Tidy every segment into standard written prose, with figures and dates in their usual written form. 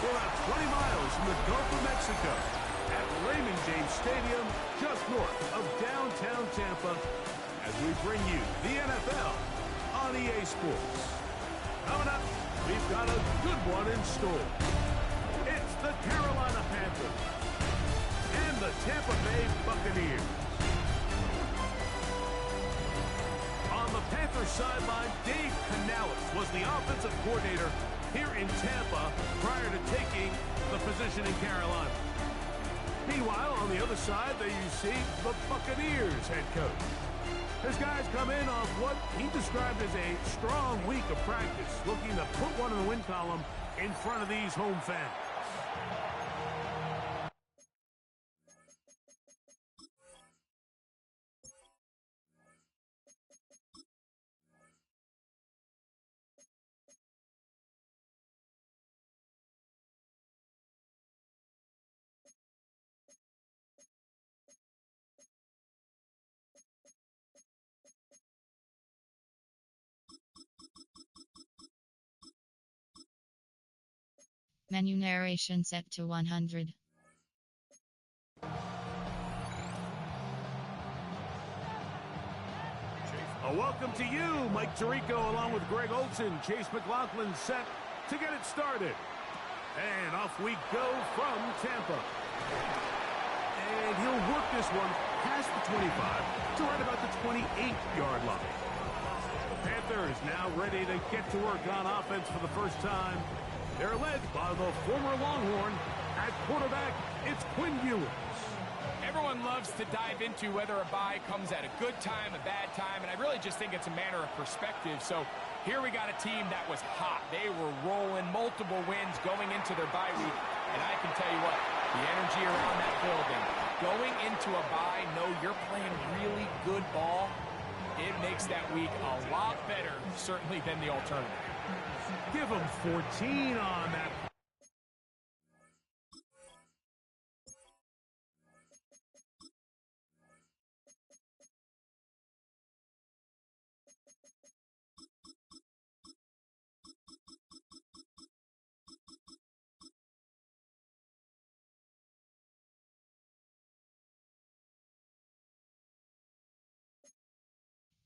We're about 20 miles from the Gulf of Mexico at Raymond James Stadium, just north of downtown Tampa, as we bring you the NFL on EA Sports. Coming up, we've got a good one in store. It's the Carolina Panthers and the Tampa Bay Buccaneers. On the Panthers sideline, Dave Canales was the offensive coordinator here in Tampa prior to taking the position in Carolina. Meanwhile, on the other side, there you see the Buccaneers head coach. His guys come in off what he described as a strong week of practice, looking to put one in the win column in front of these home fans. Menu narration set to 100. A welcome to you, Mike Tirico, along with Greg Olson. Chase McLaughlin set to get it started. And off we go from Tampa. And he'll work this one past the 25 to right about the 28-yard line. The Panthers now ready to get to work on offense for the first time. They're led by the former Longhorn. At quarterback, it's Quinn Ewers. Everyone loves to dive into whether a bye comes at a good time, a bad time, and I really just think it's a matter of perspective. So here we got a team that was hot. They were rolling multiple wins going into their bye week, and I can tell you what, the energy around that building, going into a bye, know you're playing really good ball, it makes that week a lot better, certainly, than the alternative. Give them 14 on that.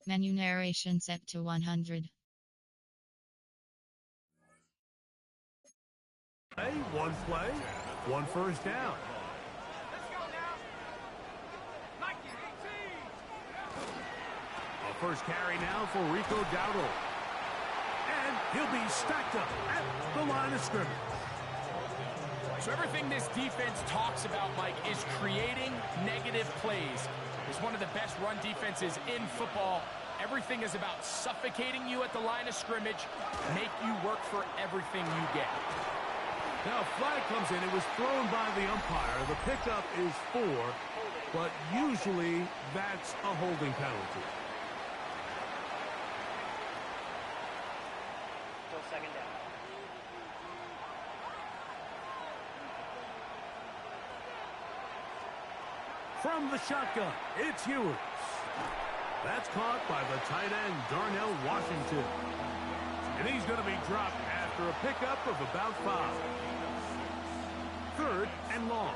Menu narration set to 100. One play, one first down. Let's go now. Mikey, 18. A first carry now for Rico Dowdle. And he'll be stacked up at the line of scrimmage. So everything this defense talks about, Mike, is creating negative plays. It's one of the best run defenses in football. Everything is about suffocating you at the line of scrimmage, make you work for everything you get. Now, a flag comes in. It was thrown by the umpire. The pickup is 4, but usually that's a holding penalty. Still second down. From the shotgun, it's Ewers. That's caught by the tight end, Darnell Washington. And he's going to be dropped after a pickup of about 5. 3rd and long.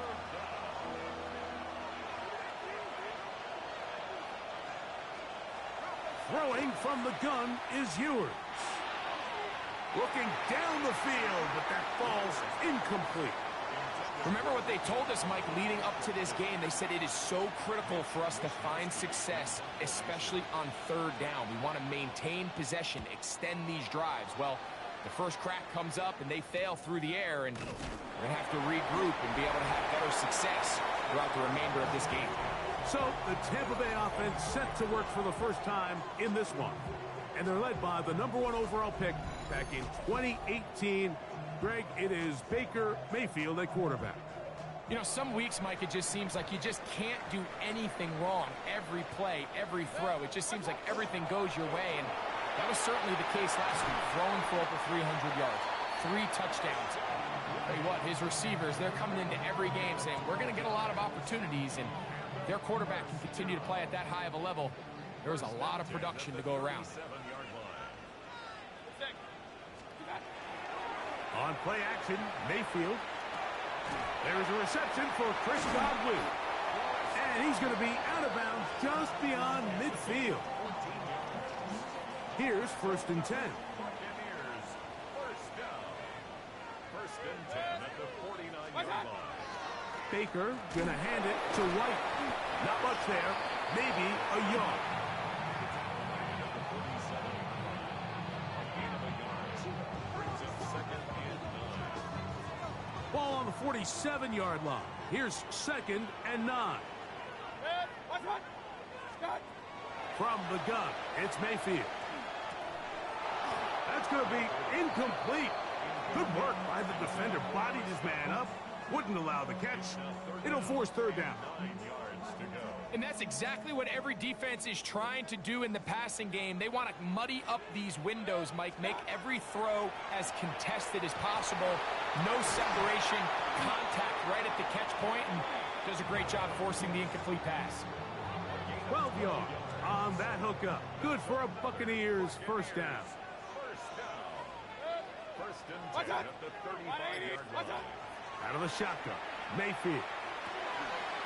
Throwing from the gun is Ewers. Looking down the field, but that falls incomplete. Remember what they told us, Mike, leading up to this game. They said it is so critical for us to find success, especially on 3rd down. We want to maintain possession, extend these drives. Well, the first crack comes up, and they fail through the air, and we're going to have to regroup and be able to have better success throughout the remainder of this game. So the Tampa Bay offense set to work for the first time in this one. And they're led by the #1 overall pick back in 2018. Greg, it is Baker Mayfield at quarterback. You know, some weeks, Mike, it just seems like you just can't do anything wrong. Every play, every throw, it just seems like everything goes your way, and that was certainly the case last week, throwing for over 300 yards, 3 touchdowns. I'll tell you what, his receivers, they're coming into every game saying, we're going to get a lot of opportunities, and their quarterback can continue to play at that high of a level. There's a lot of production to go around. On play action, Mayfield. There's a reception for Rachaad White. And he's going to be out of bounds just beyond midfield. Here's 1st and 10. Buccaneers, first down. 1st and 10 at the 49-yard line. Baker going to hand it to White. Not much there. Maybe a yard. Ball on the 47-yard line. Here's 2nd and 9. From the gun, it's Mayfield. That's going to be incomplete. Good work by the defender. Bodied his man up. Wouldn't allow the catch. It'll force 3rd down. 9 yards to go. And that's exactly what every defense is trying to do in the passing game. They want to muddy up these windows, Mike, make every throw as contested as possible. No separation, contact right at the catch point, and does a great job forcing the incomplete pass. 12 yards on that hookup. Good for a Buccaneers 1st down. First down. 1st and 10 at the 35-yard line. Out of the shotgun, Mayfield.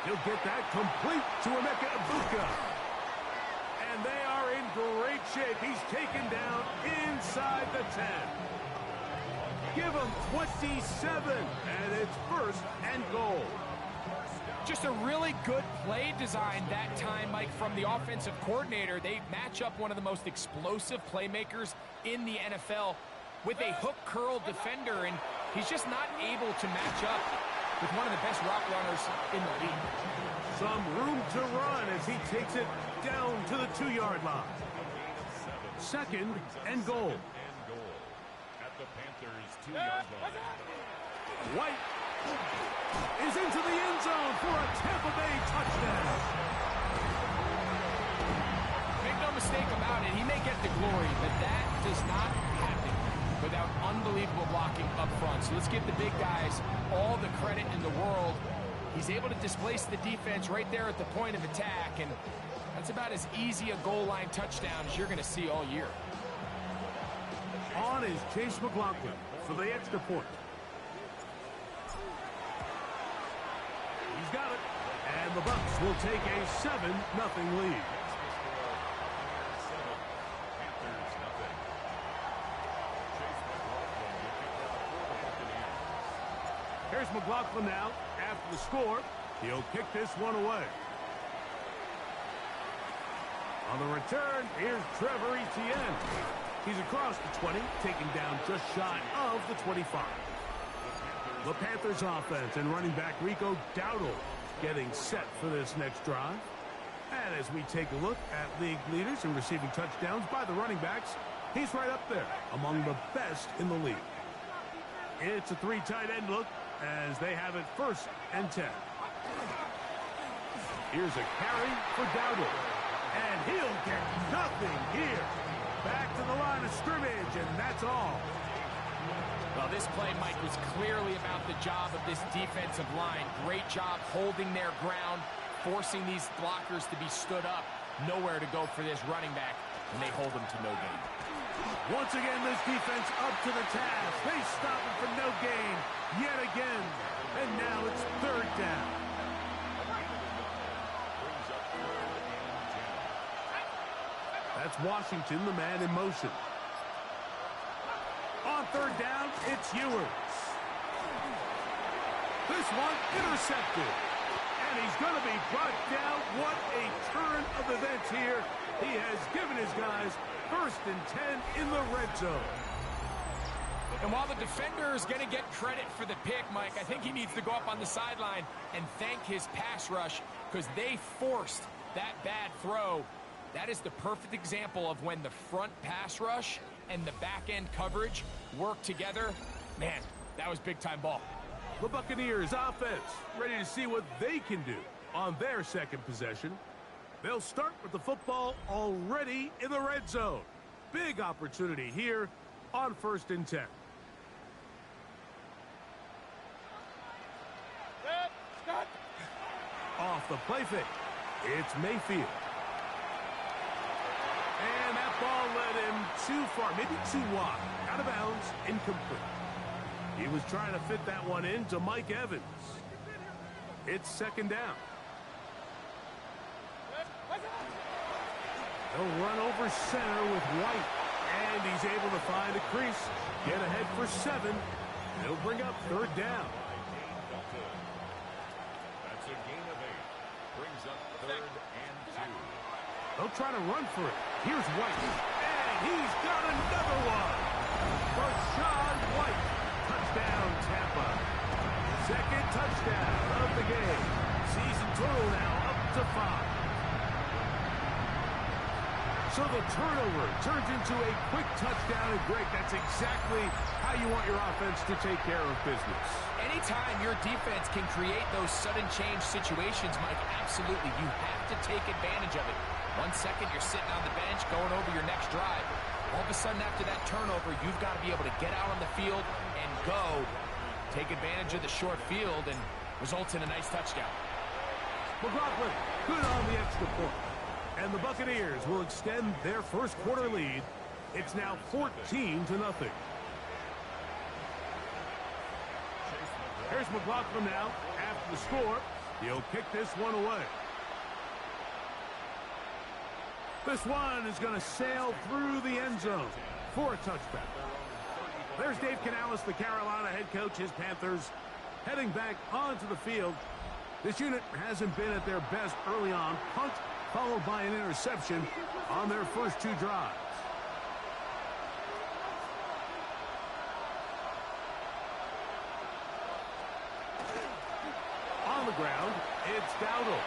He'll get that complete to Emeka Egbuka. And they are in great shape. He's taken down inside the 10. Give him 27, and it's 1st and goal. Just a really good play design that time, Mike, from the offensive coordinator. They match up one of the most explosive playmakers in the NFL with a hook curl defender, and he's just not able to match up with one of the best route runners in the league. Some room to run as he takes it down to the 2-yard line. 2nd and goal. At the Panthers' 2-yard line. White is into the end zone for a Tampa Bay touchdown. Make no mistake about it, he may get the glory, but that does not happen without unbelievable blocking up front. So let's give the big guys all the credit in the world. He's able to displace the defense right there at the point of attack, and that's about as easy a goal line touchdown as you're going to see all year. On is Chase McLaughlin for the extra point. He's got it. And the Bucs will take a 7-0 lead. Here's McLaughlin now. After the score, he'll kick this one away. On the return, here's Trevor Etienne. He's across the 20, taken down just shy of the 25. The Panthers offense and running back Rico Dowdle getting set for this next drive. And as we take a look at league leaders in receiving touchdowns by the running backs, he's right up there among the best in the league. It's a 3 tight end look as they have it 1st and 10. Here's a carry for Dowdle. And he'll get nothing here. Back to the line of scrimmage, and that's all. Well, this play, Mike, was clearly about the job of this defensive line. Great job holding their ground, forcing these blockers to be stood up. Nowhere to go for this running back, and they hold him to no gain. Once again, this defense up to the task. They stop him for no gain yet again. And now it's 3rd down. That's Washington, the man in motion. On 3rd down, it's Ewers. This one intercepted. And he's going to be brought down. What a turn of events here. He has given his guys 1st and 10 in the red zone. And while the defender is going to get credit for the pick, Mike, I think he needs to go up on the sideline and thank his pass rush because they forced that bad throw. That is the perfect example of when the front pass rush and the back-end coverage work together. Man, that was big-time ball. The Buccaneers offense ready to see what they can do on their 2nd possession. They'll start with the football already in the red zone. Big opportunity here on 1st and 10. Off the play fake, it's Mayfield. And that ball led him too far, maybe too wide. Out of bounds, incomplete. He was trying to fit that one into Mike Evans. It's second down. He'll run over center with White, and he's able to find a crease, get ahead for 7. It'll bring up third down. That's a gain of 8. Brings up 3rd and 2. They'll try to run for it. Here's White, and he's got another one. Rachaad White, touchdown Tampa. Second touchdown of the game. Season total now up to 5. So the turnover turns into a quick touchdown, and Greg, that's exactly how you want your offense to take care of business. Anytime your defense can create those sudden change situations, Mike, absolutely, you have to take advantage of it. 1 second, you're sitting on the bench going over your next drive. All of a sudden, after that turnover, you've got to be able to get out on the field and go. Take advantage of the short field and results in a nice touchdown. McLaughlin, good on the extra point. And the Buccaneers will extend their first quarter lead. It's now 14-0. Here's McLaughlin now after the score. He'll kick this one away. This one is going to sail through the end zone for a touchback. There's Dave Canales, the Carolina head coach, his Panthers heading back onto the field. This unit hasn't been at their best early on. Punt followed by an interception on their first 2 drives. On the ground, it's Dowdle.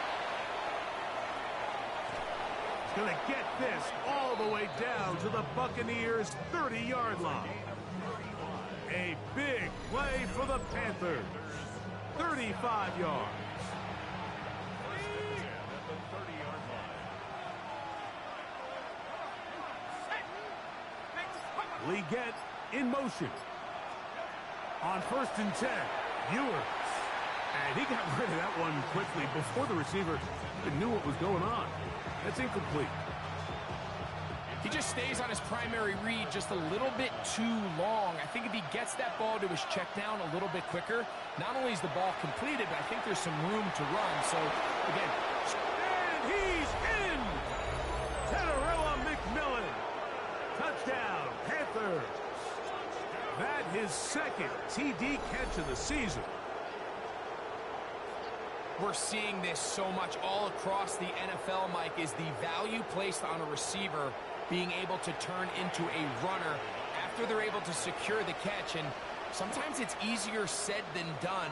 He's going to get this all the way down to the Buccaneers' 30-yard line. A big play for the Panthers. 35 yards. Leggett in motion. On 1st and 10, Ewers. And he got rid of that one quickly before the receiver even knew what was going on. That's incomplete. He just stays on his primary read just a little bit too long. I think if he gets that ball to his check down a little bit quicker, not only is the ball completed, but I think there's some room to run. So, again. And he's in! Tenerella McMillan. Touchdown, Panthers. That his second TD catch of the season. We're seeing this so much all across the NFL, Mike, is the value placed on a receiver being able to turn into a runner after they're able to secure the catch. And sometimes it's easier said than done.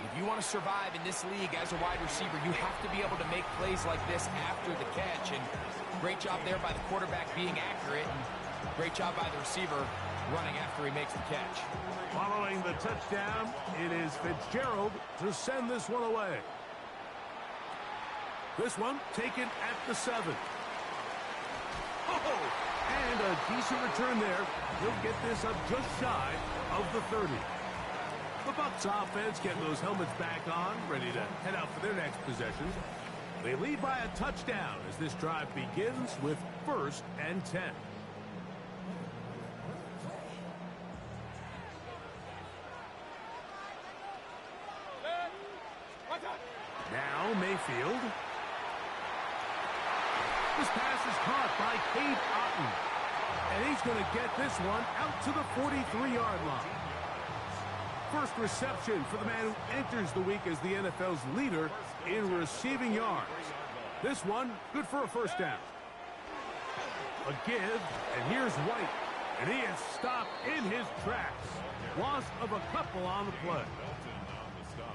If you want to survive in this league as a wide receiver, you have to be able to make plays like this after the catch. And great job there by the quarterback being accurate, and great job by the receiver running after he makes the catch. Following the touchdown, it is Fitzgerald to send this one away. This one taken at the 7. Oh, and a decent return there. He'll get this up just shy of the 30. The Bucs offense getting those helmets back on, ready to head out for their next possession. They lead by a touchdown as this drive begins with 1st and 10. Now Mayfield. This pass is caught by Cade Otton. And he's going to get this one out to the 43-yard line. First reception for the man who enters the week as the NFL's leader in receiving yards. This one, good for a first down. A give, and here's White. And he is stopped in his tracks. Loss of a couple on the play.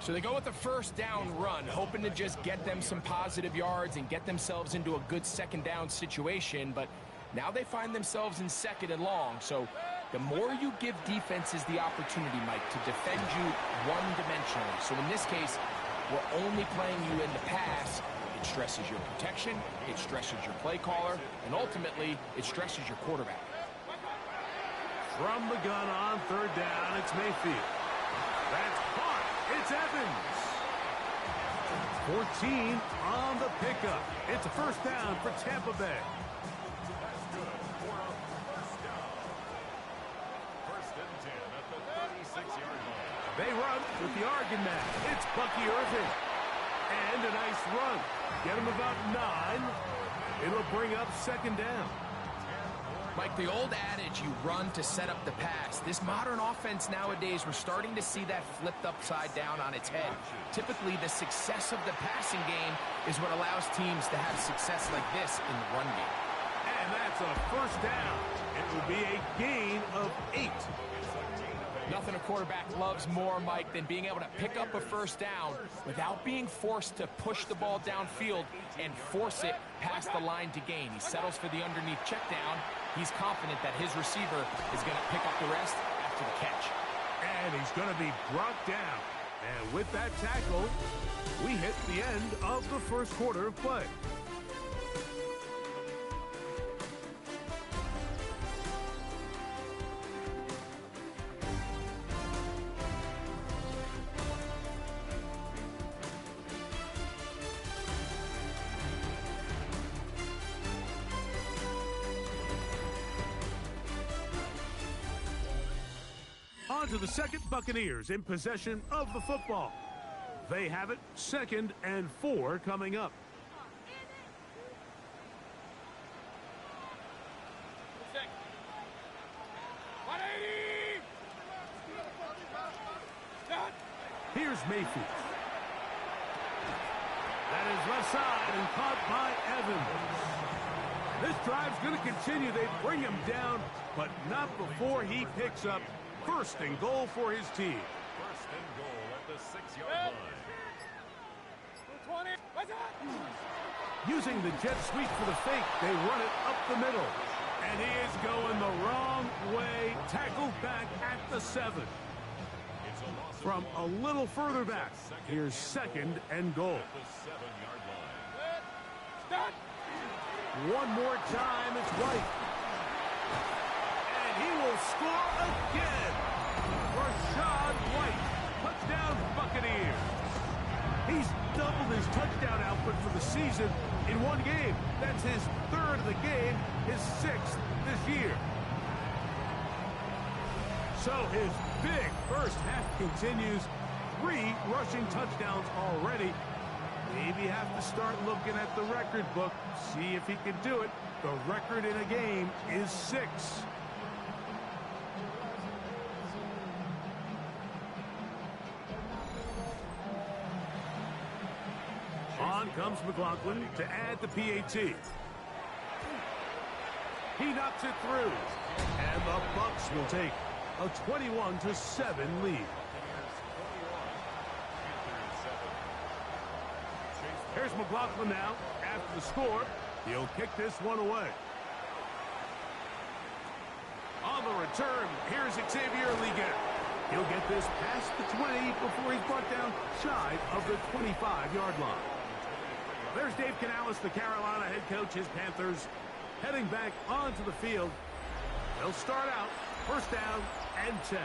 So they go with the first down run, hoping to just get them some positive yards and get themselves into a good second down situation. But now they find themselves in 2nd and long. So the more you give defenses the opportunity, Mike, to defend you one-dimensionally. So in this case, we're only playing you in the pass. It stresses your protection, it stresses your play caller, and ultimately, it stresses your quarterback. From the gun on 3rd down, it's Mayfield. That's caught. It's Evans. 14 on the pickup. It's a first down for Tampa Bay. That's good for a first down. 1st and 10 at the 36-yard They run with the Argon man. It's Bucky Irving. And a nice run. Get him about 9. It'll bring up second down. Mike, the old adage, you run to set up the pass. This modern offense nowadays, we're starting to see that flipped upside down on its head. Typically, the success of the passing game is what allows teams to have success like this in the run game. And that's a first down. It will be a gain of 8. Nothing a quarterback loves more, Mike, than being able to pick up a first down without being forced to push the ball downfield and force it past the line to gain. He settles for the underneath check down. He's confident that his receiver is going to pick up the rest after the catch. And he's going to be brought down. And with that tackle, we hit the end of the first quarter of play. On to the second, Buccaneers in possession of the football. They have it 2nd and 4 coming up. Here's Mayfield. That is left side and caught by Evans. This drive's going to continue. They bring him down, but not before he picks up 1st and goal for his team. 1st and goal at the 6-yard line. Using the jet sweep for the fake, they run it up the middle. And he is going the wrong way. Tackled back at the 7. From a little further back, here's 2nd and goal. At the 7-yard line. One more time, it's White. And he will score again. Rachaad White, touchdown Buccaneers. He's doubled his touchdown output for the season in one game. That's his 3rd of the game, his 6th this year. So his big first half continues. 3 rushing touchdowns already. Maybe have to start looking at the record book, see if he can do it. The record in a game is 6. On comes McLaughlin to add the PAT. He knocks it through. And the Bucs will take a 21-7 lead. Here's McLaughlin now. After the score, he'll kick this one away. On the return, here's Xavier Liga. He'll get this past the 20 before he's brought down shy of the 25-yard line. There's Dave Canales, the Carolina head coach, his Panthers, heading back onto the field. They'll start out 1st down and 10.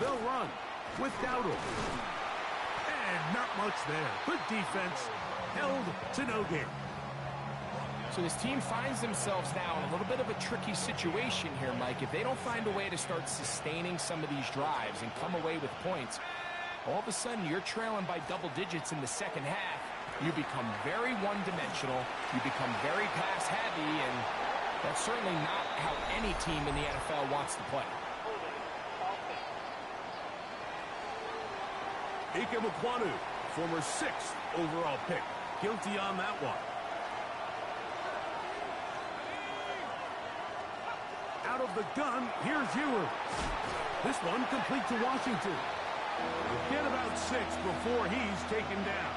They'll run with Dowdle. And not much there. Good defense. Held to no gain. So this team finds themselves now in a little bit of a tricky situation here, Mike. If they don't find a way to start sustaining some of these drives and come away with points, all of a sudden you're trailing by double digits in the second half. You become very one-dimensional. You become very pass-heavy, and that's certainly not how any team in the NFL wants to play. Ike Mukwanu, former 6th overall pick, guilty on that one. Out of the gun, here's Ewers. This one complete to Washington. Get about 6 before he's taken down.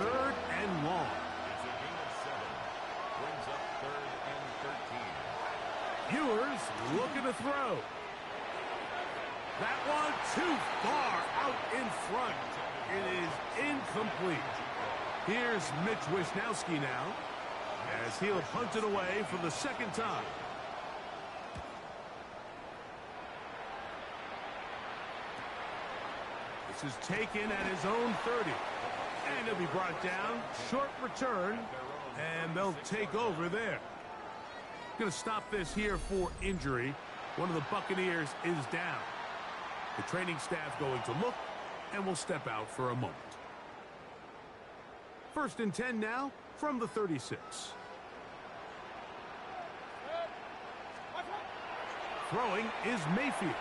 3rd and long. It's a gain of 7. Brings up 3rd and 13. Ewers looking to throw. That one too far out in front. It is incomplete. Here's Mitch Wisnowski now, as he'll punt it away for the 2nd time. This is taken at his own 30. And he'll be brought down. Short return. And they'll take over there. Going to stop this here for injury. One of the Buccaneers is down. The training staff going to look and will step out for a moment. 1st and 10 now from the 36. Throwing is Mayfield.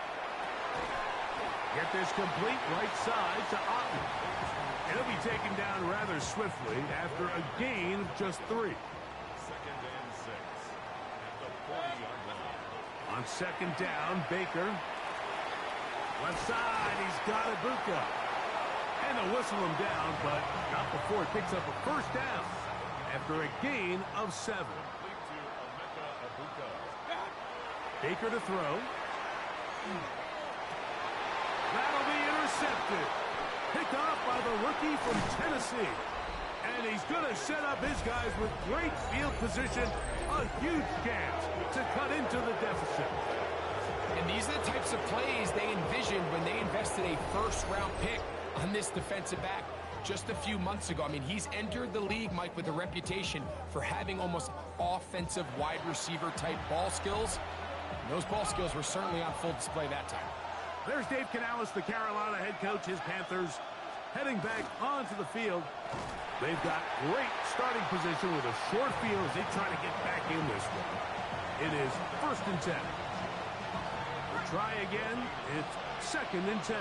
Get this complete right side to Otten. It'll be taken down rather swiftly after a gain of just 3. 2nd and 6 at the 40-yard line. On 2nd down, Baker. Left side, he's got Ibuka. And they'll whistle him down, but not before he picks up a 1st down after a gain of 7. Complete to Ibuka. Baker to throw. That'll be intercepted. Picked off by the rookie from Tennessee. And he's going to set up his guys with great field position. A huge chance to cut into the deficit. And these are the types of plays they envisioned when they invested a 1st-round pick on this defensive back just a few months ago. I mean, he's entered the league, Mike, with a reputation for having almost offensive wide receiver type ball skills. And those ball skills were certainly on full display that time. There's Dave Canales, the Carolina head coach, his Panthers heading back onto the field. They've got great starting position with a short field as they try to get back in this one. It is 1st and 10. We'll try again. It's 2nd and 10.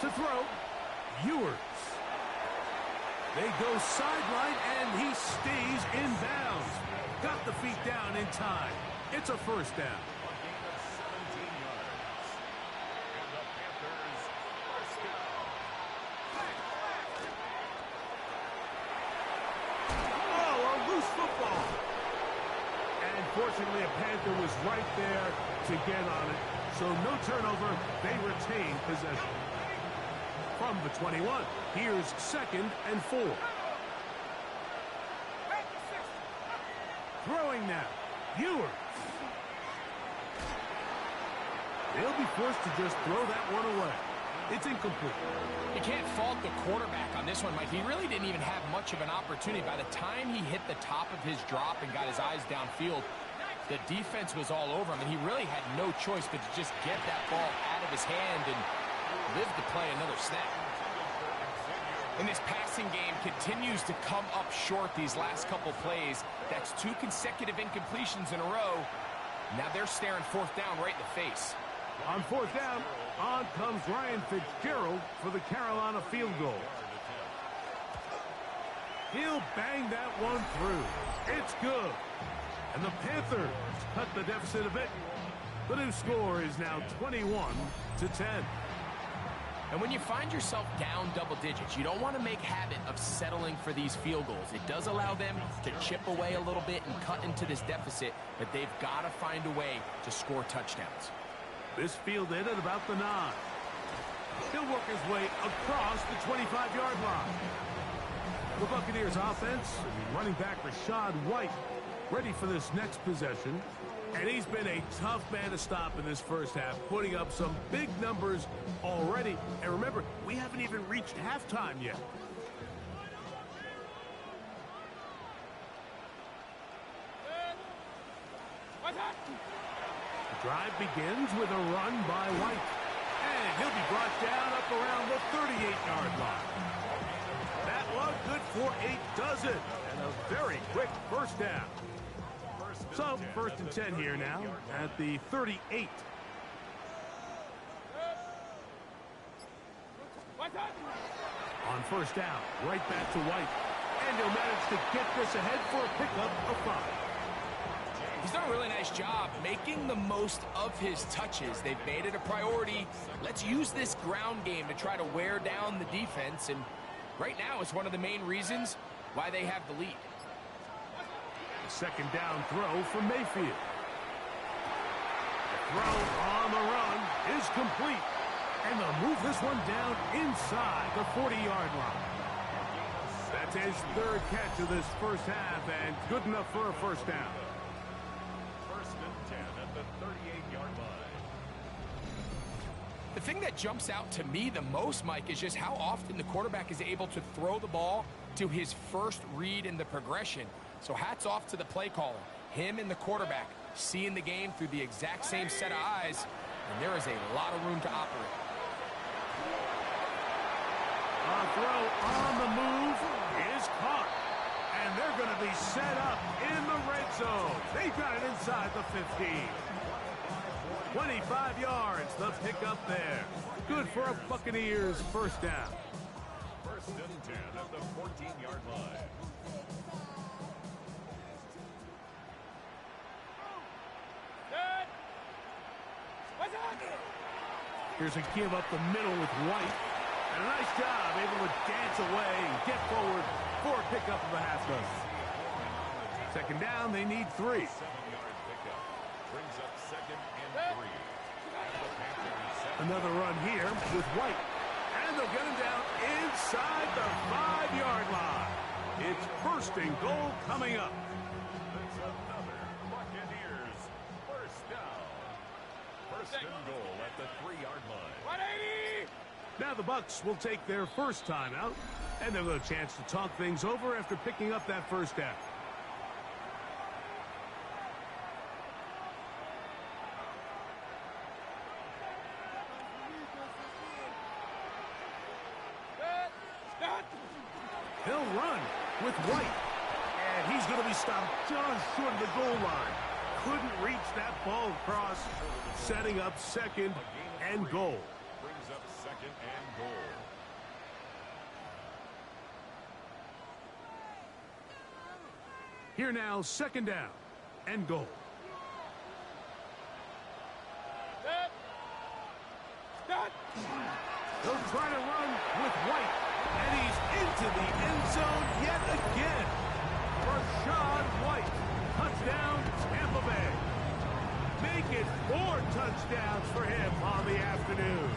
To throw, Ewers. They go sideline, and he stays in bounds. Got the feet down in time. It's a 1st down. A gain of 17 yards. And the Panthers 1st down. Oh, a loose football. And fortunately, a Panther was right there to get on it. So no turnover. They retain possession. From the 21, here's 2nd and 4. Throwing now, Ewers. They'll be forced to just throw that one away. It's incomplete. You can't fault the quarterback on this one, Mike. He really didn't even have much of an opportunity. By the time he hit the top of his drop and got his eyes downfield, the defense was all over him, and he really had no choice but to just get that ball out of his hand and live to play another snap. And this passing game continues to come up short these last couple plays. That's 2 consecutive incompletions in a row. Now they're staring 4th down right in the face. On 4th down, on comes Ryan Fitzgerald for the Carolina field goal. He'll bang that one through. It's good. And the Panthers cut the deficit a bit. The new score is now 21-10. And when you find yourself down double digits, you don't want to make habit of settling for these field goals. It does allow them to chip away a little bit and cut into this deficit, but they've got to find a way to score touchdowns. This fielded at about the 9. He'll work his way across the 25-yard line. The Buccaneers offense, running back Rachaad White, ready for this next possession. And he's been a tough man to stop in this 1st half, putting up some big numbers already. And remember, we haven't even reached halftime yet. The drive begins with a run by White. And he'll be brought down up around the 38-yard line. That one good for 8 does it. And a very quick 1st down. So, 1st and 10 here now at the 38. On 1st down, right back to White. And he'll manage to get this ahead for a pickup of 5. He's done a really nice job making the most of his touches. They've made it a priority. Let's use this ground game to try to wear down the defense. And right now it's one of the main reasons why they have the lead. 2nd down throw from Mayfield. The throw on the run is complete. And they'll move this one down inside the 40-yard line. That's his 3rd catch of this 1st half, and good enough for a 1st down. 1st and 10 at the 38-yard The thing that jumps out to me the most, Mike, is just how often the quarterback is able to throw the ball to his first read in the progression. So hats off to the play caller. Him and the quarterback seeing the game through the exact same set of eyes, and there is a lot of room to operate. A throw on the move is caught. And they're going to be set up in the red zone. They got it inside the 15. 25 yards, the pickup there. Good for a Buccaneers first down. First and 10 at the 14-yard line. Here's a give up the middle with White. And a nice job, able to dance away and get forward for a pickup of the half dozen. Second down, they need 3. 7-yard pickup brings up second and 3. Another run here with White. And they'll get him down inside the 5-yard line. It's first and goal coming up. That's another Buccaneers first down. First and goal at the 3-yard line. 180! Now the Bucs will take their first time out, and they'll have a chance to talk things over after picking up that first down. He'll run with White, and he's going to be stopped just short of the goal line. Couldn't reach that ball across, setting up second and goal. Brings up second and goal. Here now, second down and goal. They'll try to run with White, and he's into the end zone yet again. Rachaad White, touchdown Tampa Bay. Make it 4 touchdowns for him on the afternoon.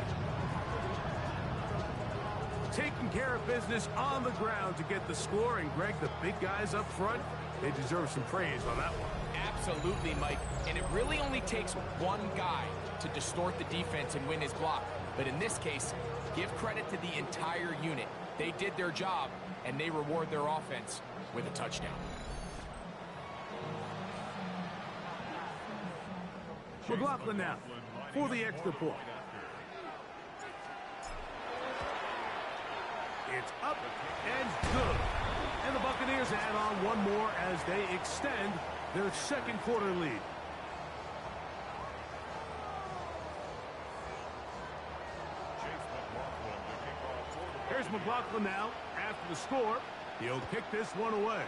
Taking care of business on the ground to get the score, and Greg, the big guys up front, they deserve some praise on that one. Absolutely, Mike. And it really only takes one guy to distort the defense and win his block. But in this case, give credit to the entire unit. They did their job, and they reward their offense with a touchdown. McLaughlin now for the extra point. It's up and good. And the Buccaneers add on one more as they extend their second quarter lead. Here's McLaughlin now after the score. He'll kick this one away.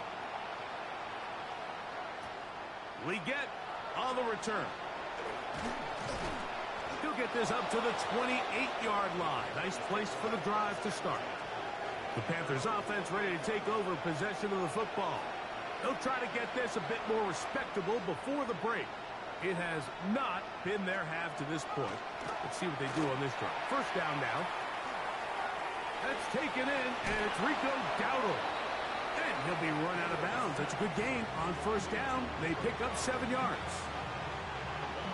Leggett on the return. He'll get this up to the 28-yard line. Nice place for the drive to start. The Panthers offense ready to take over possession of the football. They'll try to get this a bit more respectable before the break. It has not been their half to this point. Let's see what they do on this drive. First down now. That's taken in, and it's Rico Dowdle. And he'll be run out of bounds. That's a good gain on first down. They pick up 7 yards.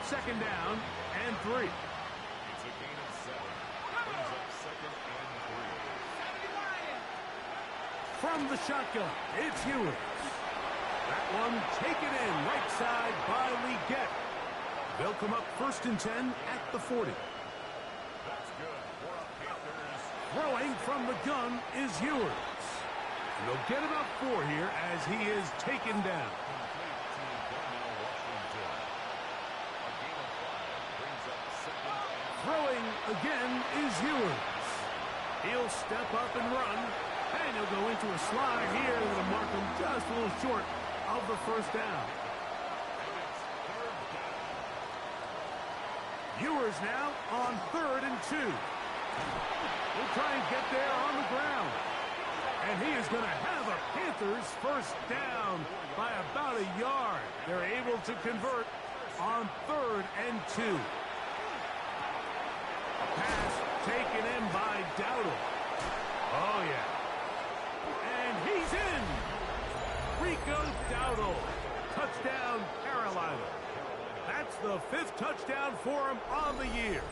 Second down and 3. It's a gain of 7. Brings up second and 3. From the shotgun, it's Ewers. That one taken in right side by Leggett. They'll come up first and 10 at the 40. That's good for a Panthers. Throwing from the gun is Ewers. And they'll get about 4 here as he is taken down. Throwing again is Ewers. He'll step up and run. And he'll go into a slide here that'll mark him just a little short of the first down. Ewers now on 3rd and 2. He'll try and get there on the ground. And he is going to have a Panthers first down by about a yard. They're able to convert on 3rd and 2. Pass taken in by Dowdle. Oh, yeah. And he's in. Rico Dowdle. Touchdown, Carolina. That's the 5th touchdown for him on the year.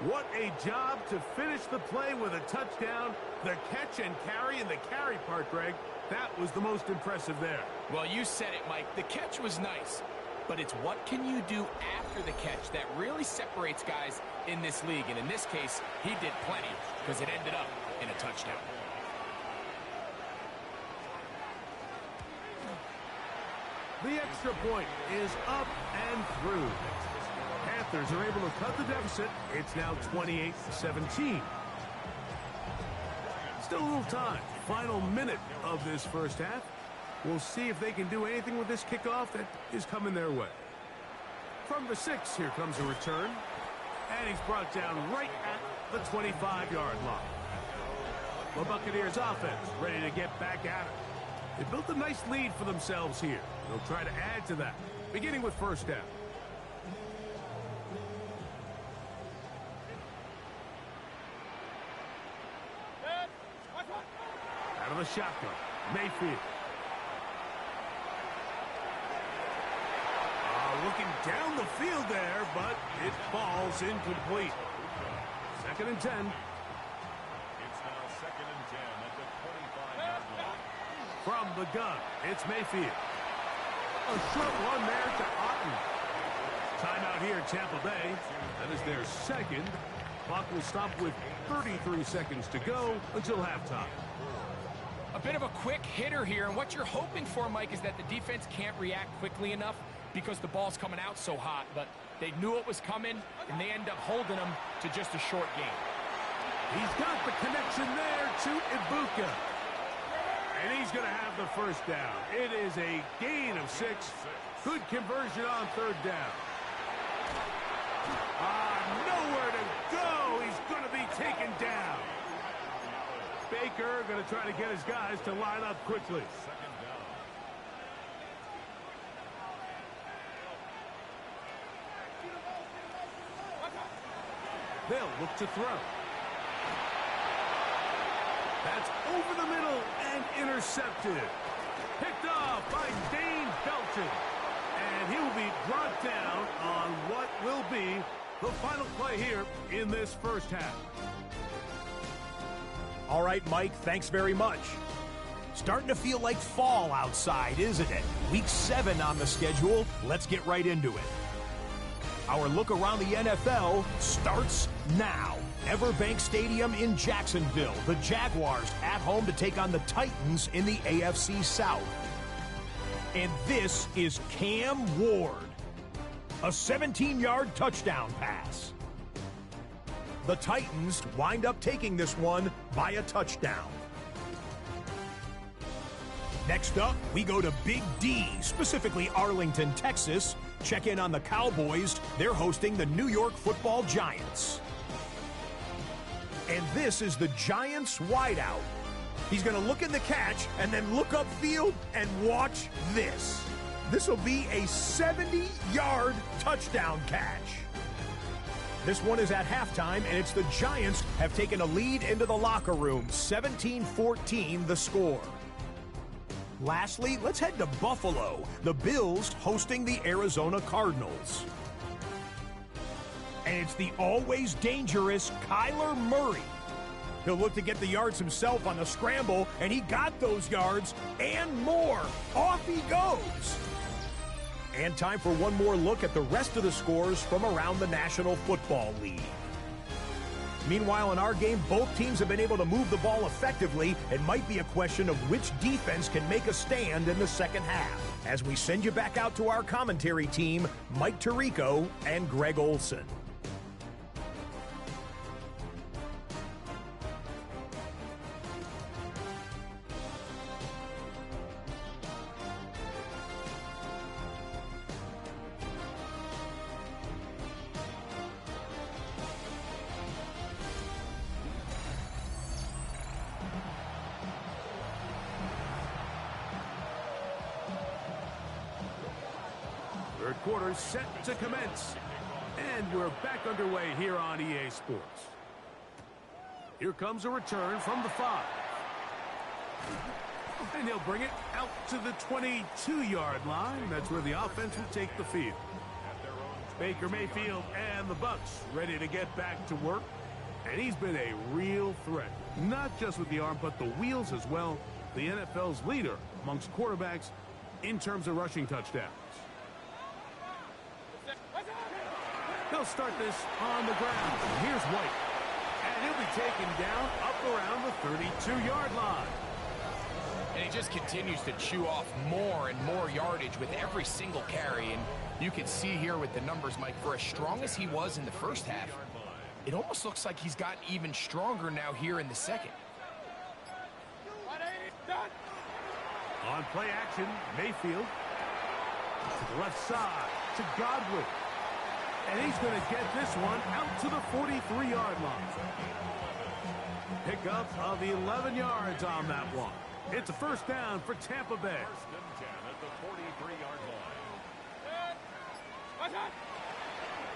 What a job to finish the play with a touchdown. The catch and carry, and the carry part, Greg, that was the most impressive there. Well, you said it, Mike. The catch was nice, but it's what can you do after the catch that really separates guys in this league. And in this case, he did plenty because it ended up in a touchdown. The extra point is up and through. Panthers are able to cut the deficit. It's now 28-17. Still a little time. Final minute of this first half. We'll see if they can do anything with this kickoff that is coming their way. From the 6, here comes a return. And he's brought down right at the 25-yard line. The Buccaneers offense ready to get back at it. They built a nice lead for themselves here. They'll try to add to that, beginning with first down. Out of the shotgun, Mayfield. Looking down the field there, but it falls incomplete. 2nd and 10. It's now 2nd and 10 at the 25-yard line. From the gun, it's Mayfield. A short one there to Otten. Timeout here at Tampa Bay. That is their second. Clock will stop with 33 seconds to go until halftime. A bit of a quick hitter here, and what you're hoping for, Mike, is that the defense can't react quickly enough because the ball's coming out so hot, but they knew it was coming, and they end up holding them to just a short game. He's got the connection there to Ibuka. And he's going to have the first down. It is a gain of 6. Good conversion on 3rd down. Nowhere to go. He's going to be taken down. Baker going to try to get his guys to line up quickly. They'll look to throw. That's over the middle and intercepted. Picked off by Dane Belton. And he will be brought down on what will be the final play here in this first half. All right, Mike, thanks very much. Starting to feel like fall outside, isn't it? Week 7 on the schedule. Let's get right into it. Our look around the NFL starts now. Everbank Stadium in Jacksonville. The Jaguars at home to take on the Titans in the AFC South. And this is Cam Ward. A 17-yard touchdown pass. The Titans wind up taking this one by a touchdown. Next up, we go to Big D, specifically Arlington, Texas. Check in on the Cowboys. They're hosting the New York Football Giants. And this is the Giants wideout. He's going to look in the catch and then look upfield and watch this. This will be a 70-yard touchdown catch. This one is at halftime, and it's the Giants have taken a lead into the locker room. 17-14 the score. Lastly, let's head to Buffalo. The Bills hosting the Arizona Cardinals. And it's the always dangerous Kyler Murray. He'll look to get the yards himself on the scramble, and he got those yards and more. Off he goes. And time for one more look at the rest of the scores from around the National Football League. Meanwhile, in our game, both teams have been able to move the ball effectively. It might be a question of which defense can make a stand in the second half. As we send you back out to our commentary team, Mike Tirico and Greg Olson. Third quarter set to commence. And we're back underway here on EA Sports. Here comes a return from the 5. And he'll bring it out to the 22-yard line. That's where the offense will take the field. At their own Baker Mayfield and the Bucs ready to get back to work. And he's been a real threat, not just with the arm, but the wheels as well. The NFL's leader amongst quarterbacks in terms of rushing touchdowns. They'll start this on the ground. Here's White. And he'll be taken down up around the 32-yard line. And he just continues to chew off more and more yardage with every single carry. And you can see here with the numbers, Mike, for as strong as he was in the first half, it almost looks like he's gotten even stronger now here in the second. On play action, Mayfield to the left side to Godwin. And he's going to get this one out to the 43-yard line. Pickup of 11 yards on that one. It's a first down for Tampa Bay. First and 10 at the 43-yard line.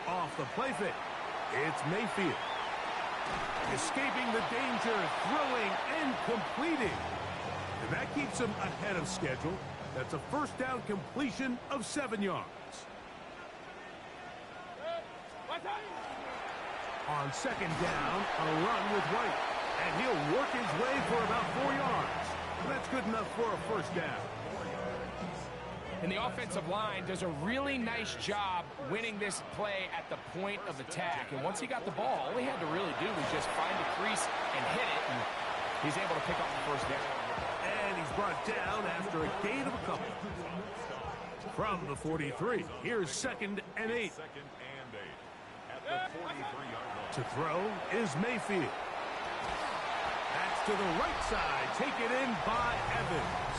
Off the play fake, it's Mayfield. Escaping the danger, throwing and completing. And that keeps him ahead of schedule. That's a first down completion of 7 yards. On second down, a run with White. And he'll work his way for about 4 yards. That's good enough for a first down. And the offensive line does a really nice job winning this play at the point of attack. And once he got the ball, all he had to really do was just find the crease and hit it. And he's able to pick up the first down. And he's brought down after a gain of a couple. From the 43, here's 2nd and 8. 2nd and 8 at the 43-yard line. To throw is Mayfield. That's to the right side, taken in by Evans.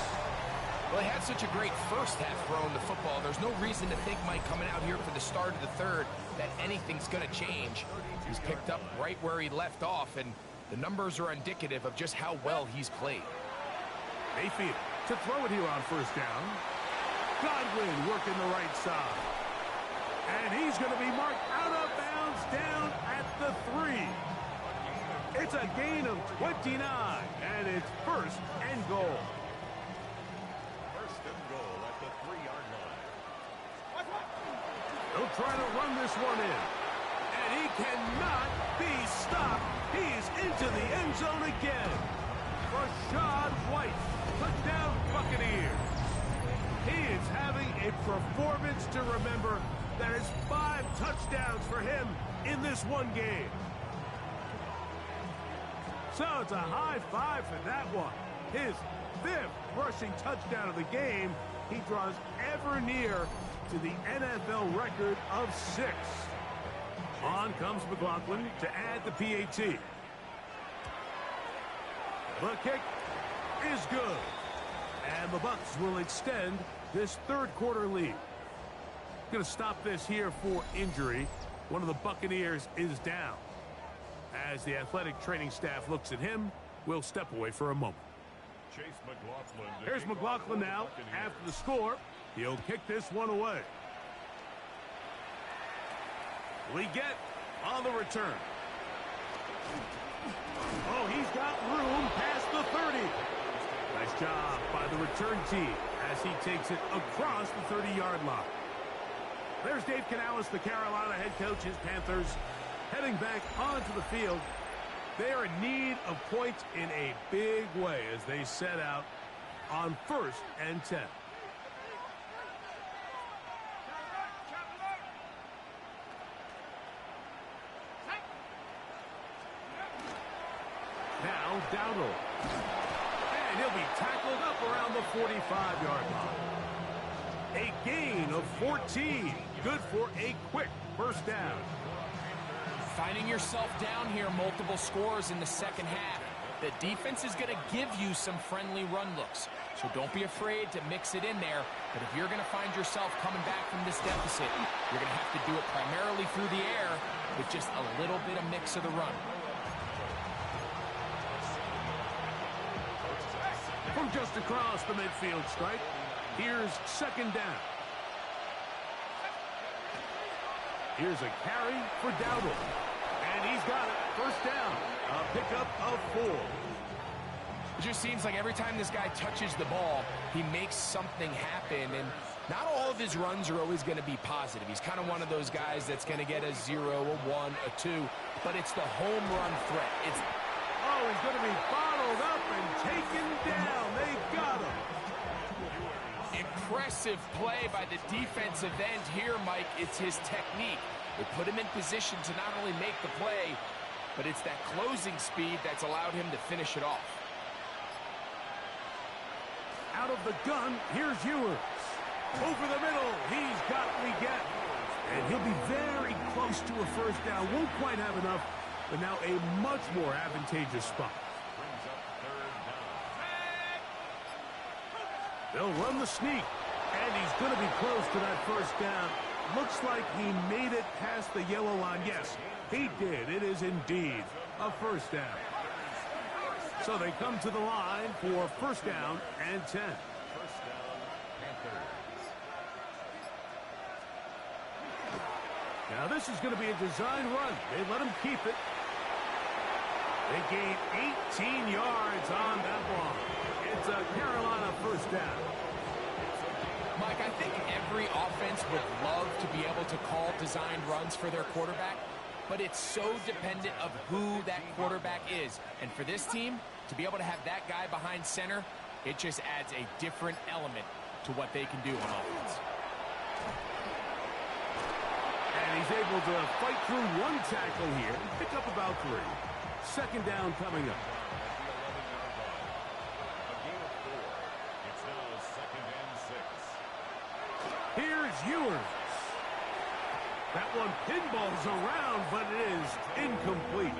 Well, he had such a great first half throwing the football. There's no reason to think, Mike, coming out here for the start of the third, that anything's going to change. He's picked up right where he left off, and the numbers are indicative of just how well he's played. Mayfield to throw it here on first down. Godwin working the right side. And he's going to be marked out of bounds down at the 3. It's a gain of 29, and it's first and goal. First and goal at the 3-yard line. They'll try to run this one in. And he cannot be stopped. He's into the end zone again. Rachaad White, touchdown Buccaneers. He is having a performance to remember. That is 5 touchdowns for him in this one game. So it's a high five for that one. His 5th rushing touchdown of the game. He draws ever near to the NFL record of 6. On comes McLaughlin to add the PAT. The kick is good. And the Bucs will extend this third quarter lead. Going to stop this here for injury. One of the Buccaneers is down. As the athletic training staff looks at him, we'll step away for a moment. Chase McLaughlin. Here's McLaughlin now after the score. He'll kick this one away. We get on the return. Oh, he's got room past the 30. Nice job by the return team as he takes it across the 30-yard line. There's Dave Canales, the Carolina head coach. His Panthers heading back onto the field. They are in need of points in a big way as they set out on 1st and 10. Now Dowdle. And he'll be tackled up around the 45-yard line. A gain of 14. Good for a quick first down. Finding yourself down here, multiple scores in the second half. The defense is going to give you some friendly run looks. So don't be afraid to mix it in there. But if you're going to find yourself coming back from this deficit, you're going to have to do it primarily through the air with just a little bit of mix of the run. From just across the midfield stripe, here's second down. Here's a carry for Dowdle. And he's got it. First down. A pickup of 4. It just seems like every time this guy touches the ball, he makes something happen. And Not all of his runs are always going to be positive. He's kind of one of those guys that's going to get a 0, a 1, a 2, but it's the home run threat. Oh, he's going to be bottled up and taken down. They got him. Impressive play by the defensive end here, Mike. It's his technique. They put him in position to not only make the play, but it's that closing speed that's allowed him to finish it off. Out of the gun, here's Ewers. Over the middle, he's got Leggett. And he'll be very close to a first down. Won't quite have enough, but now a much more advantageous spot. They'll run the sneak, and he's going to be close to that first down. Looks like he made it past the yellow line. Yes, he did. It is indeed a first down. So they come to the line for first down and 10. First down, Panthers. Now this is going to be a design run. They let him keep it. They gain 18 yards on that ball. It's a Carolina first down. Mike, I think every offense would love to be able to call designed runs for their quarterback, but it's so dependent of who that quarterback is. And for this team, to be able to have that guy behind center, it just adds a different element to what they can do on offense. And he's able to fight through one tackle here and pick up about 3. Second down coming up. It's now second and 6. Here's Ewers. That one pinballs around, but it is incomplete.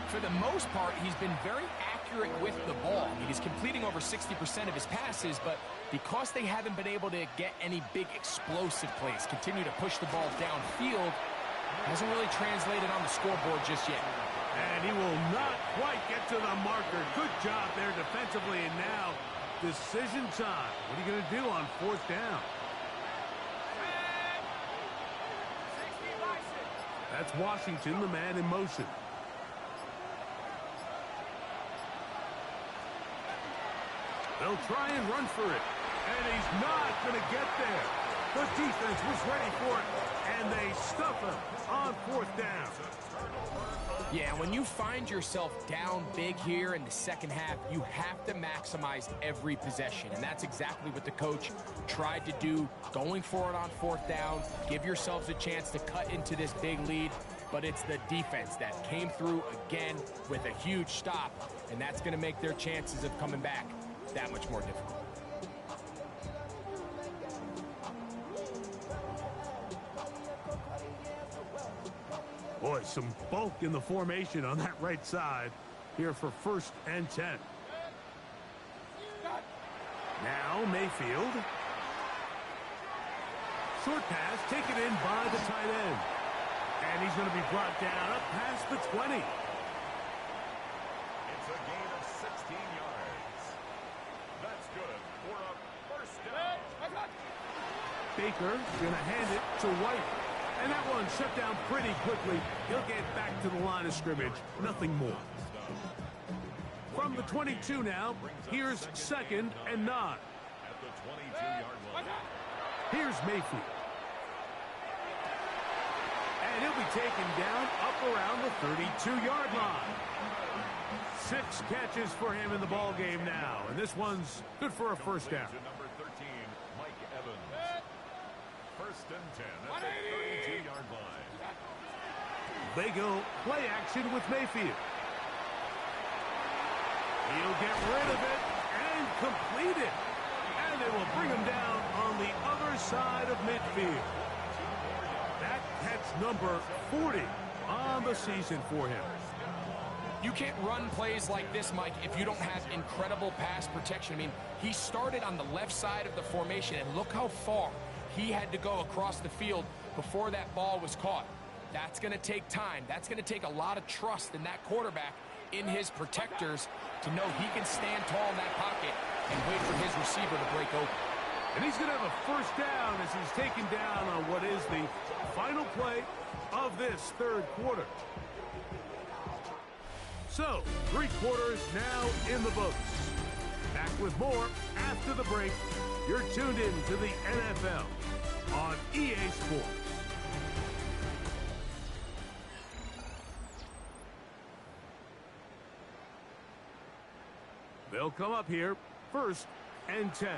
For the most part, he's been very accurate with the ball. I mean, he's completing over 60% of his passes, but because they haven't been able to get any big explosive plays, continue to push the ball downfield, hasn't really translated on the scoreboard just yet. And he will not quite get to the marker. Good job there defensively, and now decision time. What are you going to do on fourth down? That's Washington, the man in motion. They'll try and run for it, and he's not going to get there. The defense was ready for it, and they stuff him on fourth down. Yeah, when you find yourself down big here in the second half, you have to maximize every possession, and that's exactly what the coach tried to do, going for it on fourth down, give yourselves a chance to cut into this big lead, but it's the defense that came through again with a huge stop, and that's going to make their chances of coming back that much more difficult. Boy, some bulk in the formation on that right side here for first and 10. Now Mayfield. Short pass taken in by the tight end. And he's going to be brought down up past the 20. It's a gain of 16 yards. That's good for a first down. Baker going to hand it to White. And that one shut down pretty quickly. He'll get back to the line of scrimmage. Nothing more. From the 22 now, here's second and 9. At the 22-yard line. Here's Mayfield. And he'll be taken down up around the 32-yard line. 6 catches for him in the ball game now. And this one's good for a first down. To number 13, Mike Evans. First and 10 at the 32-yard line. They go play action with Mayfield. He'll get rid of it and complete it. And they will bring him down on the other side of midfield. That catch number 40 on the season for him. You can't run plays like this, Mike, if you don't have incredible pass protection. I mean, he started on the left side of the formation, and look how far he had to go across the field before that ball was caught. That's going to take time. That's going to take a lot of trust in that quarterback, in his protectors, to know he can stand tall in that pocket and wait for his receiver to break open. And he's going to have a first down as he's taken down on what is the final play of this third quarter. So, 3 quarters now in the books. Back with more after the break You're tuned in to the NFL on EA Sports. They'll come up here, 1st and 10.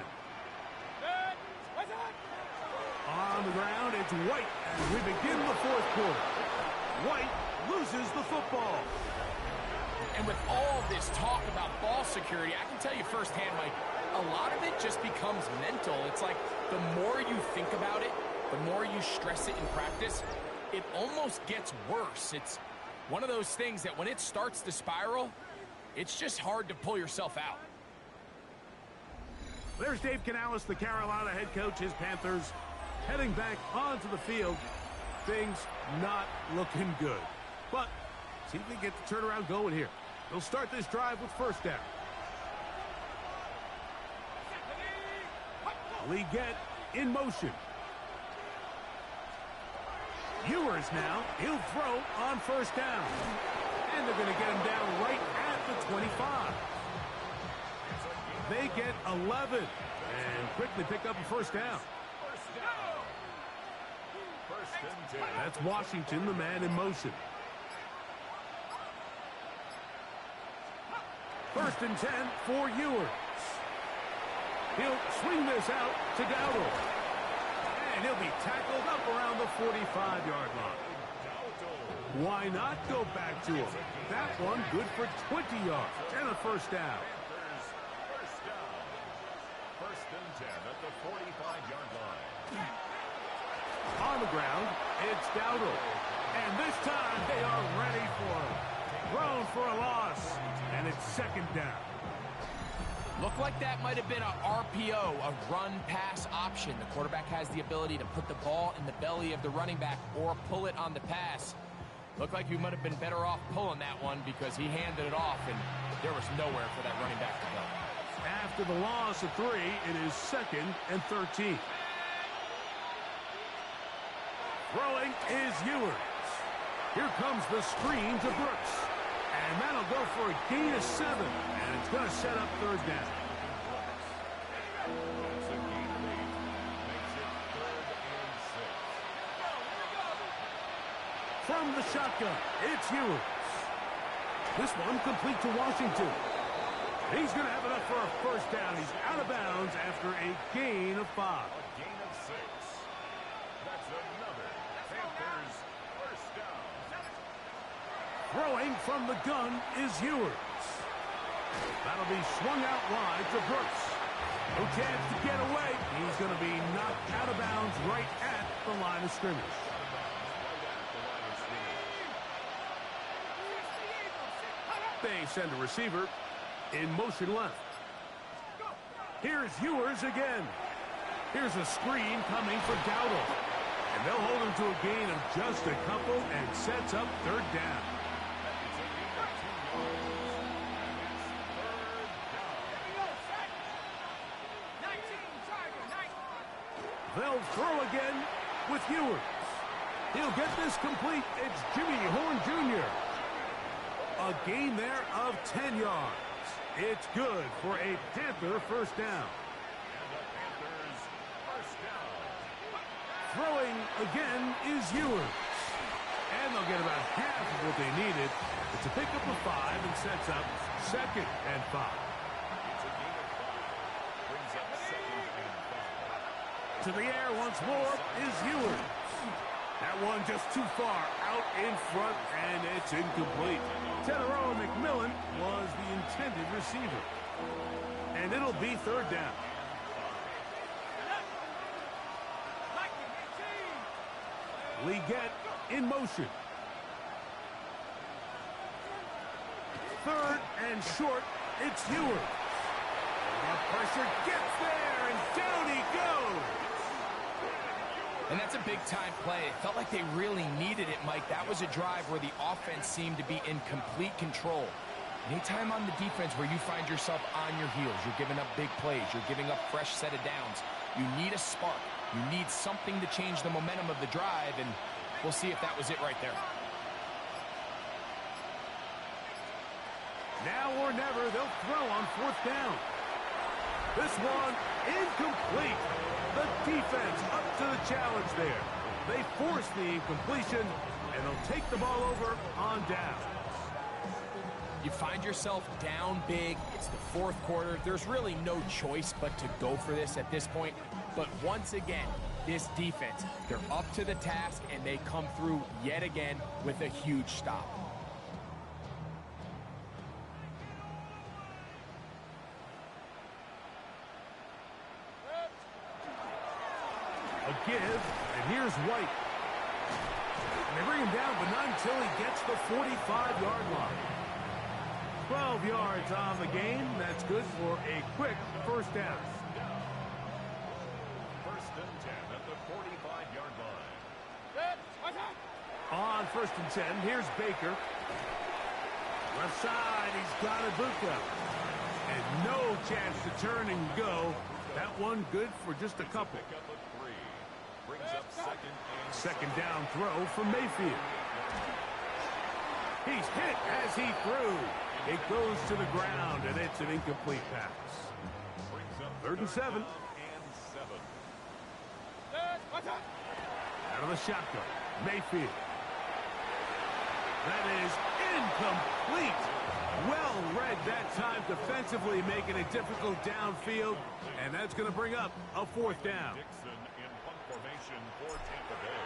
On the ground, it's White as we begin the 4th quarter. White loses the football. And with all this talk about ball security, I can tell you firsthand, Mike, a lot of it just becomes mental. It's like the more you think about it, the more you stress it in practice, it almost gets worse. It's one of those things that when it starts to spiral, it's just hard to pull yourself out. There's Dave Canales, the Carolina head coach. His Panthers heading back onto the field. Things not looking good. But see if they get the turnaround going here. They'll start this drive with 1st down. Leggett in motion. Ewers now. He'll throw on 1st down. And they're going to get him down right at the 25. They get 11 and quickly pick up a 1st down. That's Washington, the man in motion. 1st and 10 for Ewers. He'll swing this out to Dowdle. And he'll be tackled up around the 45-yard line. Why not go back to him? That one good for 20 yards and a 1st down. 1st and 10 at the 45-yard line. On the ground, it's Dowdle. And this time they are ready for him. Thrown for a loss. And it's 2nd down. Looked like that might have been a RPO, a run-pass option. The quarterback has the ability to put the ball in the belly of the running back or pull it on the pass. Looked like he might have been better off pulling that one because he handed it off, and there was nowhere for that running back to go. After the loss of 3, it is 2nd and 13. Throwing is Ewers. Here comes the screen to Brooks. And that'll go for a gain of 7. And it's going to set up 3rd down. From the shotgun, it's Ewers. This one complete to Washington. He's going to have enough for a 1st down. He's out of bounds after a gain of 5. A gain of 6. That's another Panthers 1st down. Throwing from the gun is Ewers. That'll be swung out wide to Brooks. No chance to get away. He's going to be knocked out of bounds right at the line of scrimmage. They send a receiver in motion left. Here's Ewers again. Here's a screen coming for Dowdle. And they'll hold him to a gain of just a couple and sets up 3rd down. They'll throw again with Ewers. He'll get this complete. It's Jimmy Horn Jr. A gain there of 10 yards. It's good for a Panther 1st down. And the Panthers 1st down. Throwing again is Ewers. And they'll get about half of what they needed. It's a pickup of 5 and sets up 2nd and 5. It's a gain of 5. Brings up 2nd and 5. To the air once more is Ewers. That one just too far out in front, and it's incomplete. Teteroa McMillan was the intended receiver. And it'll be 3rd down. Leggett in motion. 3rd and short, it's Ewers. The pressure gets there, and down he goes. And that's a big-time play. It felt like they really needed it, Mike. That was a drive where the offense seemed to be in complete control. Anytime on the defense where you find yourself on your heels, you're giving up big plays, you're giving up fresh set of downs, you need a spark. You need something to change the momentum of the drive, and we'll see if that was it right there. Now or never, they'll throw on 4th down. This one incomplete. The defense up to the challenge there. They force the incompletion, and they'll take the ball over on down. You find yourself down big. It's the fourth quarter. There's really no choice but to go for this at this point. But once again, this defense, they're up to the task, and they come through yet again with a huge stop. A give, and here's White. And they bring him down, but not until he gets the 45-yard line. 12 yards on the game. That's good for a quick first down. First and 10 at the 45-yard line. On first and 10, here's Baker. Left side, he's got Ibuka. And no chance to turn and go. That one good for just a couple. Pick up a 3. Brings up Second down throw from Mayfield. He's hit as he threw. It goes to the ground, and it's an incomplete pass. Third and 7. Out of the shotgun, Mayfield. That is incomplete. Well read that time defensively, making it difficult downfield, and that's going to bring up a fourth down. Dixon in punt formation for Tampa Bay.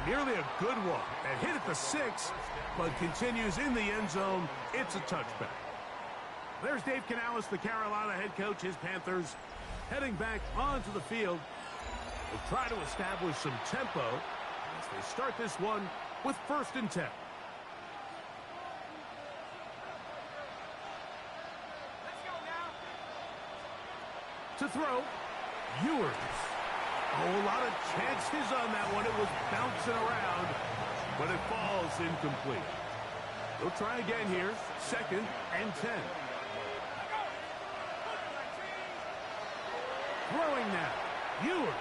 Nearly a good one. And hit at the 6, but continues in the end zone. It's a touchback. There's Dave Canales, the Carolina head coach. His Panthers heading back onto the field. They'll try to establish some tempo as they start this one with first and 10. To throw, Ewers. Oh, a lot of chances on that one. It was bouncing around, but it falls incomplete. They'll try again here. Second and 10. Throwing now. Ewers.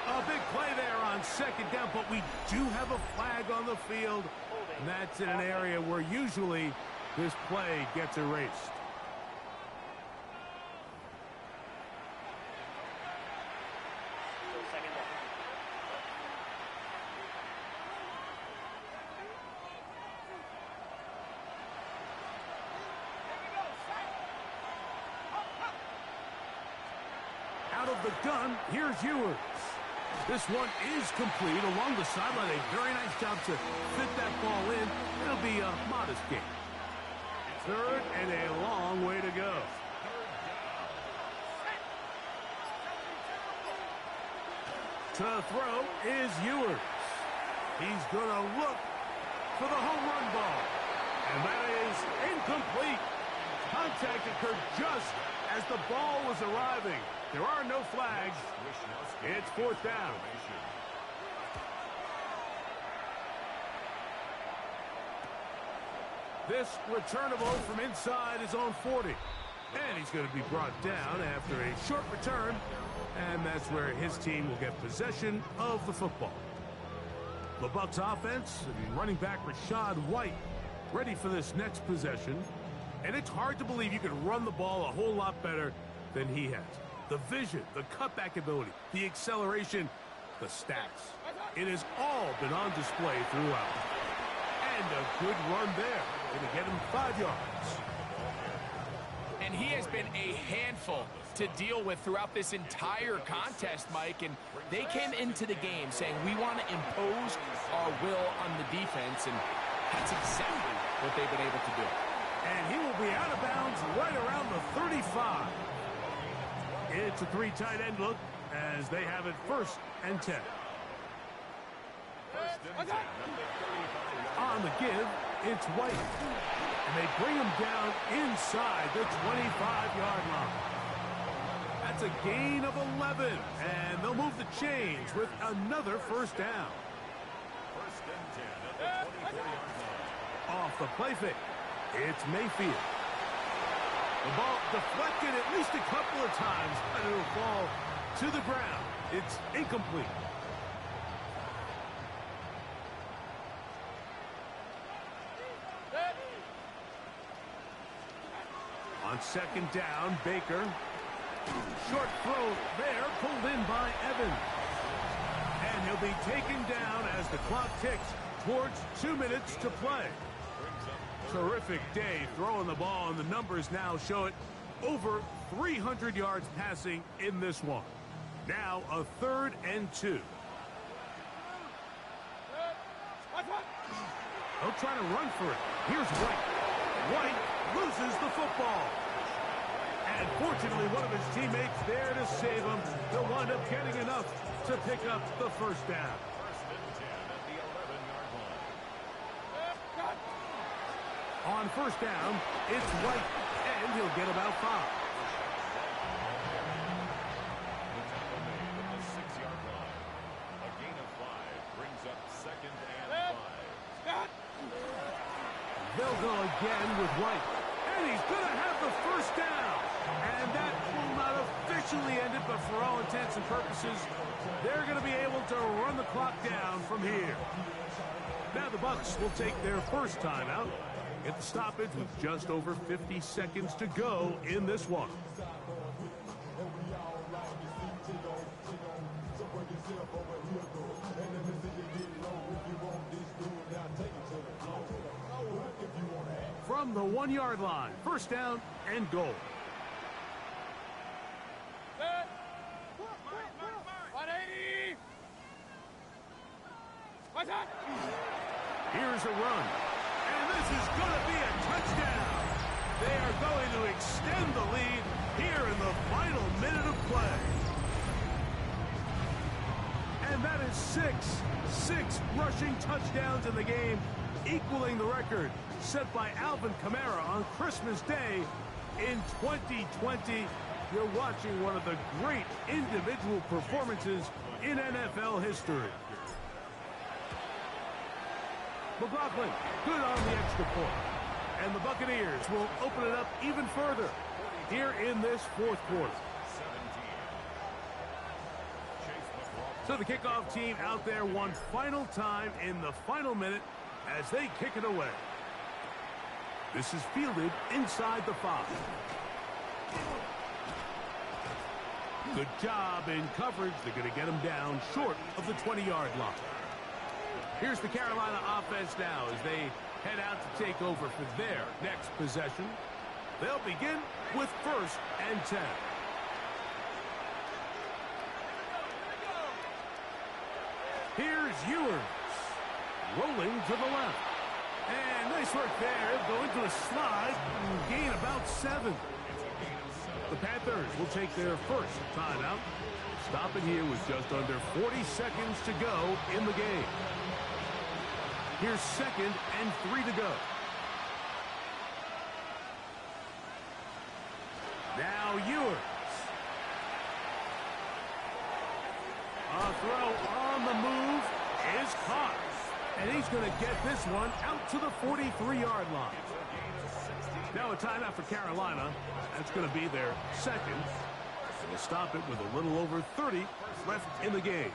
A big play there on second down, but we do have a flag on the field. And that's in an area where usually this play gets erased. Out of the gun, here's Ewers. This one is complete along the sideline. A very nice job to fit that ball in. It'll be a modest gain. Third and a long way to go. To throw is Ewers. He's going to look for the home run ball. And that is incomplete. Contact occurred just as the ball was arriving. There are no flags. It's fourth down. This returnable from inside his own 40. And he's going to be brought down after a short return. And that's where his team will get possession of the football. The Bucs offense and running back Rachaad White ready for this next possession. And it's hard to believe you could run the ball a whole lot better than he has. The vision, the cutback ability, the acceleration, the stats. It has all been on display throughout. And a good run there. Going to get him 5 yards. And he has been a handful to deal with throughout this entire contest, Mike. And they came into the game saying, we want to impose our will on the defense. And that's exactly what they've been able to do. And he will be out of bounds right around the 35. It's a 3 tight end look as they have it first and 10. On the give, it's White. And they bring him down inside the 25-yard line. That's a gain of 11. And they'll move the chains with another first down. First and 10 at the 24-yard line. Off the play fake, it's Mayfield. The ball deflected at least a couple of times, and it'll fall to the ground. It's incomplete. On second down, Baker. Short throw there, pulled in by Evans. And he'll be taken down as the clock ticks towards 2 minutes to play. Terrific day throwing the ball, and the numbers now show it. Over 300 yards passing in this one. Now a 3rd and 2. They'll try to run for it. Here's White. White loses the football. And fortunately, one of his teammates there to save him. He'll wind up getting enough to pick up the first down. On first down, it's White, and he'll get about 5. The 6-yard line. A gain of 5 brings up 2nd and 5. They'll go again with White, and he's going to have the first down. And that will not officially end it, but for all intents and purposes, they're going to be able to run the clock down from here. Now the Bucs will take their first timeout. Get the stoppage with just over 50 seconds to go in this one. From the 1-yard line, first down and goal. Here's a run. And this is going to be a touchdown. They are going to extend the lead here in the final minute of play. And that is six rushing touchdowns in the game, equaling the record set by Alvin Kamara on Christmas Day in 2020. You're watching one of the great individual performances in NFL history. McLaughlin, good on the extra point. And the Buccaneers will open it up even further here in this 4th quarter. So the kickoff team out there one final time in the final minute as they kick it away. This is fielded inside the 5. Good job in coverage. They're going to get him down short of the 20-yard line. Here's the Carolina offense now as they head out to take over for their next possession. They'll begin with 1st and 10. Here's Ewers. Rolling to the left. And nice work there. Going to a slide and gain about 7. The Panthers will take their first timeout. Stopping here with just under 40 seconds to go in the game. Here's 2nd and 3 to go. Now Ewers. A throw on the move is caught. And he's going to get this one out to the 43-yard line. Now a timeout for Carolina. That's going to be their 2nd. They'll stop it with a little over 30 left in the game.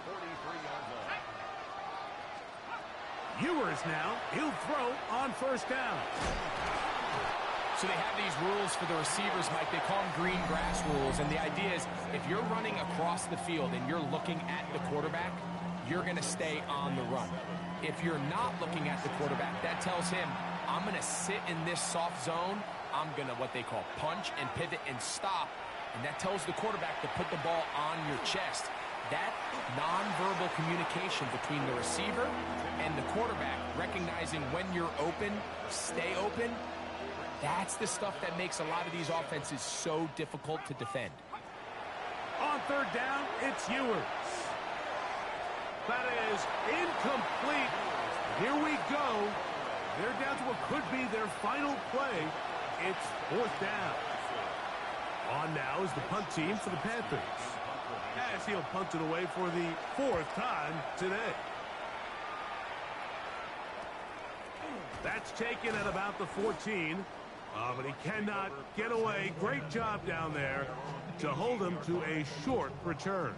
Ewers now, he'll throw on first down. So they have these rules for the receivers, Mike. They call them green grass rules. And the idea is if you're running across the field and you're looking at the quarterback, you're going to stay on the run. If you're not looking at the quarterback, that tells him, I'm going to sit in this soft zone. I'm going to what they call punch and pivot and stop. And that tells the quarterback to put the ball on your chest. That nonverbal communication between the receiver and the quarterback, recognizing when you're open, stay open, that's the stuff that makes a lot of these offenses so difficult to defend. On 3rd down, it's Ewers. That is incomplete. Here we go. They're down to what could be their final play. It's 4th down. On now is the punt team for the Panthers. As he'll punt it away for the 4th time today. That's taken at about the 14. But he cannot get away. Great job down there to hold him to a short return.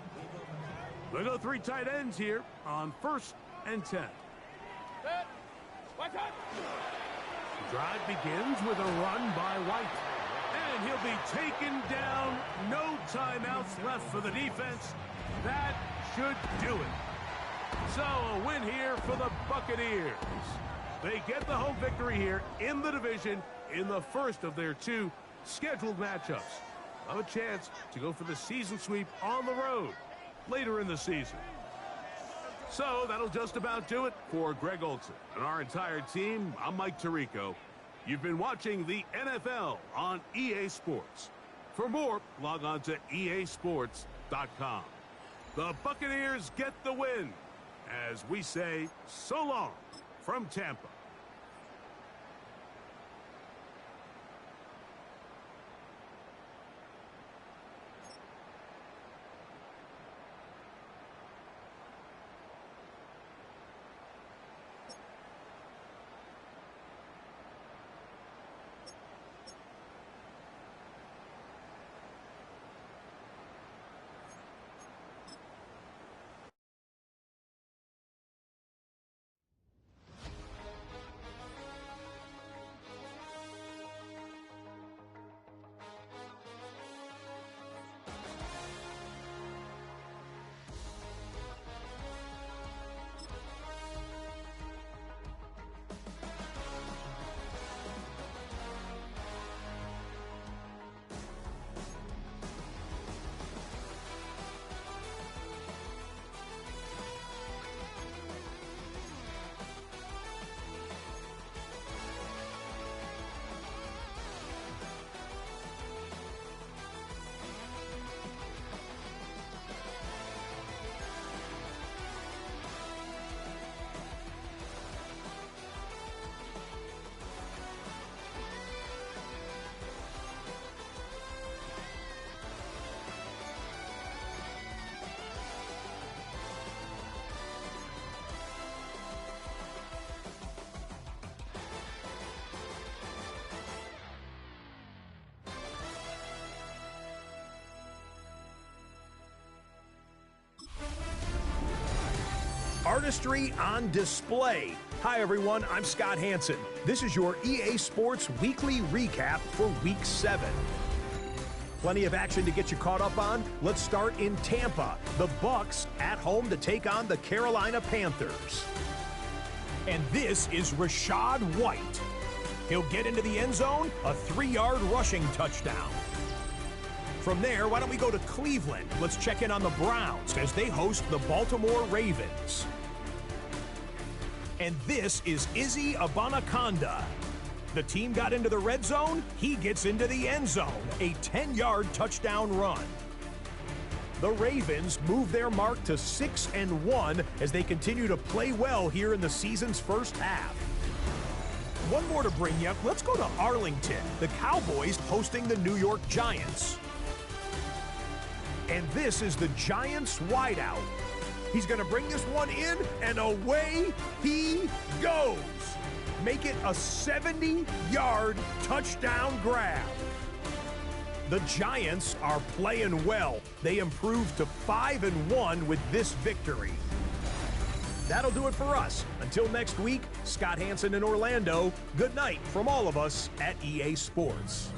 We'll go 3 tight ends here on 1st and 10. The drive begins with a run by White. And And he'll be taken down. No timeouts left for the defense. That should do it. So a win here for the Buccaneers. They get the home victory here in the division in the first of their 2 scheduled matchups. Have a chance to go for the season sweep on the road later in the season. So that'll just about do it for Greg Olsen and our entire team. I'm Mike Tirico. You've been watching the NFL on EA Sports. For more, log on to easports.com. The Buccaneers get the win as we say so long from Tampa. Artistry on display. Hi everyone, I'm Scott Hansen. This is your EA Sports Weekly Recap for Week 7. Plenty of action to get you caught up on. Let's start in Tampa. The Bucs at home to take on the Carolina Panthers. And this is Rachaad White. He'll get into the end zone, a 3-yard rushing touchdown. From there, why don't we go to Cleveland? Let's check in on the Browns as they host the Baltimore Ravens. And this is Izzy Abanikanda. The team got into the red zone, he gets into the end zone, a 10-yard touchdown run. The Ravens move their mark to 6-1 as they continue to play well here in the season's first half. One more to bring you. Let's go to Arlington. The Cowboys hosting the New York Giants. And this is the Giants wideout. He's going to bring this one in, and away he goes. Make it a 70-yard touchdown grab. The Giants are playing well. They improved to 5-1 with this victory. That'll do it for us. Until next week, Scott Hansen in Orlando, good night from all of us at EA Sports.